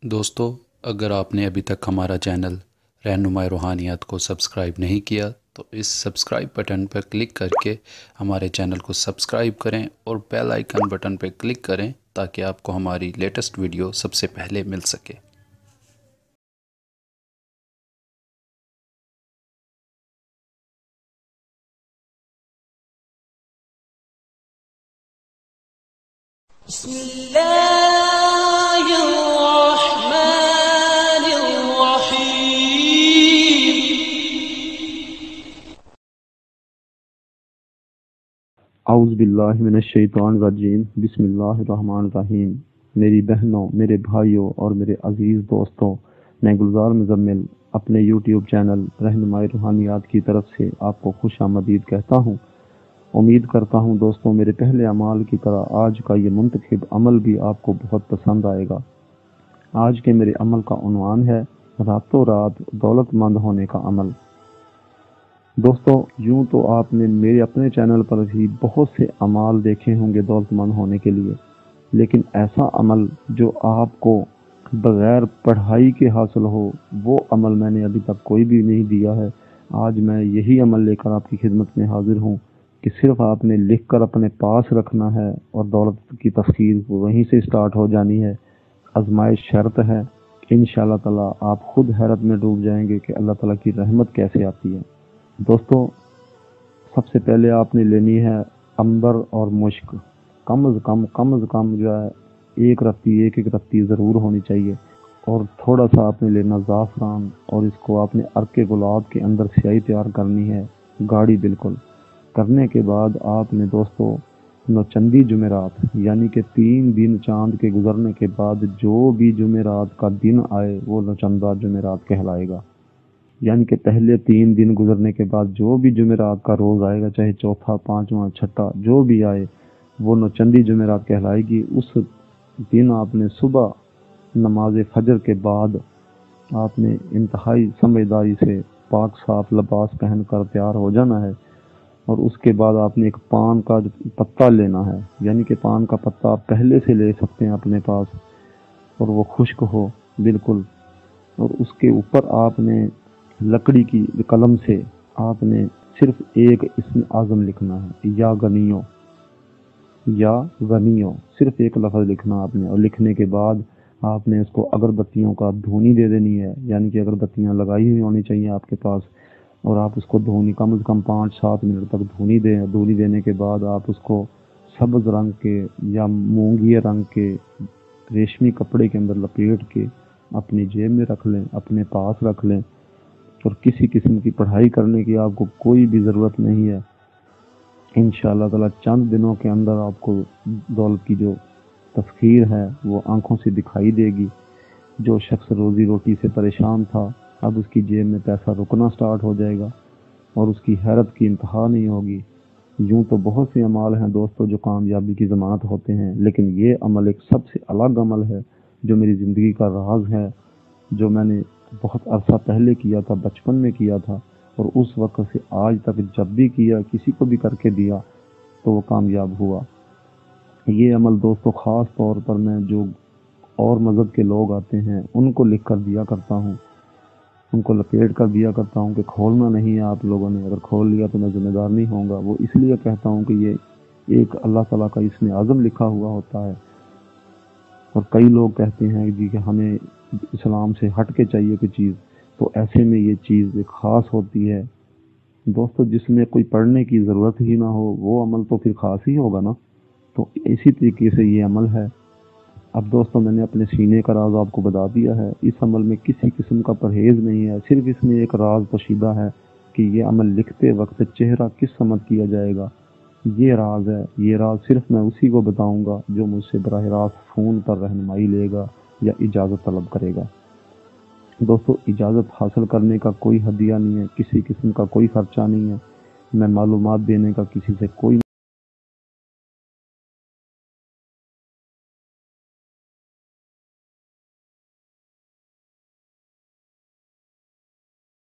दोस्तों, अगर आपने अभी तक हमारा चैनल रहनुमाई रूहानियात को सब्सक्राइब नहीं किया तो इस सब्सक्राइब बटन पर क्लिक करके हमारे चैनल को सब्सक्राइब करें और बेल आइकन बटन पर क्लिक करें ताकि आपको हमारी लेटेस्ट वीडियो सबसे पहले मिल सके। औज़ुबिल्लाहिमिनश्शैतानिर्रजीम बिस्मिल्लाहिर्रहमानिर्रहीम। मेरी बहनों, मेरे भाइयों और मेरे अज़ीज़ दोस्तों, मैं गुलजार मुज़म्मिल अपने यूट्यूब चैनल रहनुमाई रूहानियात की तरफ से आपको खुश आमदीद कहता हूँ। उम्मीद करता हूँ दोस्तों मेरे पहले अमाल की तरह आज का ये मुंतखब अमल भी आपको बहुत पसंद आएगा। आज के मेरे अमल का उन्वान है रातों रात दौलतमंद होने का अमल। दोस्तों, यूं तो आपने मेरे अपने चैनल पर भी बहुत से अमाल देखे होंगे दौलतमंद होने के लिए, लेकिन ऐसा अमल जो आपको बग़ैर पढ़ाई के हासिल हो, वो अमल मैंने अभी तक कोई भी नहीं दिया है। आज मैं यही अमल लेकर आपकी खिदमत में हाजिर हूँ कि सिर्फ आपने लिख कर अपने पास रखना है और दौलत की तस्खीर वहीं से स्टार्ट हो जानी है। आजमाइश शर्त है, इंशाअल्लाह ताला आप खुद हैरत में डूब जाएंगे कि अल्लाह ताला की रहमत कैसे आती है। दोस्तों, सबसे पहले आपने लेनी है अंबर और मुश्क। कम से कम जो है एक रत्ती ज़रूर होनी चाहिए। और थोड़ा सा आपने लेना ज़ाफ़रान और इसको आपने अर्के गुलाब के अंदर स्याही तैयार करनी है, गाढ़ी बिल्कुल। करने के बाद आपने दोस्तों नौचंदी जुमेरात यानी कि 3 दिन चांद के गुजरने के बाद जो भी जुमेरात का दिन आए वो नौचंदा जुमेरात कहलाएगा। यानी कि पहले 3 दिन गुजरने के बाद जो भी जुमेरात का रोज़ आएगा, चाहे चौथा, पांचवा, छठा जो भी आए, वो नौचंदी जुमेरात कहलाएगी। उस दिन आपने सुबह नमाज फजर के बाद आपने इंतहाई समझदारी से पाक साफ लिबास पहनकर तैयार हो जाना है। और उसके बाद आपने एक पान का पत्ता लेना है, यानी कि पान का पत्ता आप पहले से ले सकते हैं अपने पास और वो खुश्क हो बिल्कुल। और उसके ऊपर आपने लकड़ी की कलम से आपने सिर्फ एक इसमें आज़म लिखना है, या गनियो, सिर्फ एक लफ्ज़ लिखना आपने। और लिखने के बाद आपने इसको अगरबत्तियों का धूनी दे देनी है, यानी कि अगरबत्तियाँ लगाई हुई होनी चाहिए आपके पास। और आप उसको धूनी कम से कम 5-7 मिनट तक धूनी दें। धूनी देने के बाद आप उसको सब्ज़ रंग के या मूंगिया रंग के रेशमी कपड़े के अंदर लपेट के अपनी जेब में रख लें, अपने पास रख लें। और किसी किस्म की पढ़ाई करने की आपको कोई भी ज़रूरत नहीं है। इंशाअल्लाह ताला चंद दिनों के अंदर आपको दौलत की जो तस्खीर है वो आंखों से दिखाई देगी। जो शख्स रोज़ी रोटी से परेशान था, अब उसकी जेब में पैसा रुकना स्टार्ट हो जाएगा और उसकी हैरत की इंतहा नहीं होगी। यूं तो बहुत से अमाल हैं दोस्तों जो कामयाबी की ज़मानत होते हैं, लेकिन ये अमल एक सबसे अलग अमल है जो मेरी ज़िंदगी का राज है, जो मैंने बहुत अरसा पहले किया था, बचपन में किया था। और उस वक्त से आज तक जब भी किया, किसी को भी करके दिया तो वो कामयाब हुआ। ये अमल दोस्तों ख़ास तौर पर मैं जो और मज़हब के लोग आते हैं उनको लिख कर दिया करता हूँ, उनको लपेट कर दिया करता हूँ कि खोलना नहीं है आप लोगों ने, अगर खोल लिया तो मैं ज़िम्मेदार नहीं होऊंगा। वो इसलिए कहता हूँ कि ये एक अल्लाह ताला का इसमें आज़म लिखा हुआ होता है। और कई लोग कहते हैं जी कि हमें इस्लाम से हट के चाहिए कोई चीज़, तो ऐसे में ये चीज़ एक ख़ास होती है दोस्तों। जिसमें कोई पढ़ने की ज़रूरत ही ना हो वो अमल तो फिर ख़ास ही होगा ना। तो इसी तरीके से ये अमल है। अब दोस्तों, मैंने अपने सीने का राज आपको बता दिया है। इस अमल में किसी किस्म का परहेज़ नहीं है, सिर्फ इसमें एक राज पोशीदा है कि ये अमल लिखते वक्त चेहरा किस समत किया जाएगा, ये राज है। ये राज सिर्फ मैं उसी को बताऊंगा जो मुझसे बराह रास्त फ़ोन पर रहनुमाई लेगा या इजाज़त तलब करेगा। दोस्तों, इजाज़त हासिल करने का कोई हदिया नहीं है, किसी किस्म का कोई ख़र्चा नहीं है। मैं मालूमात देने का किसी से कोई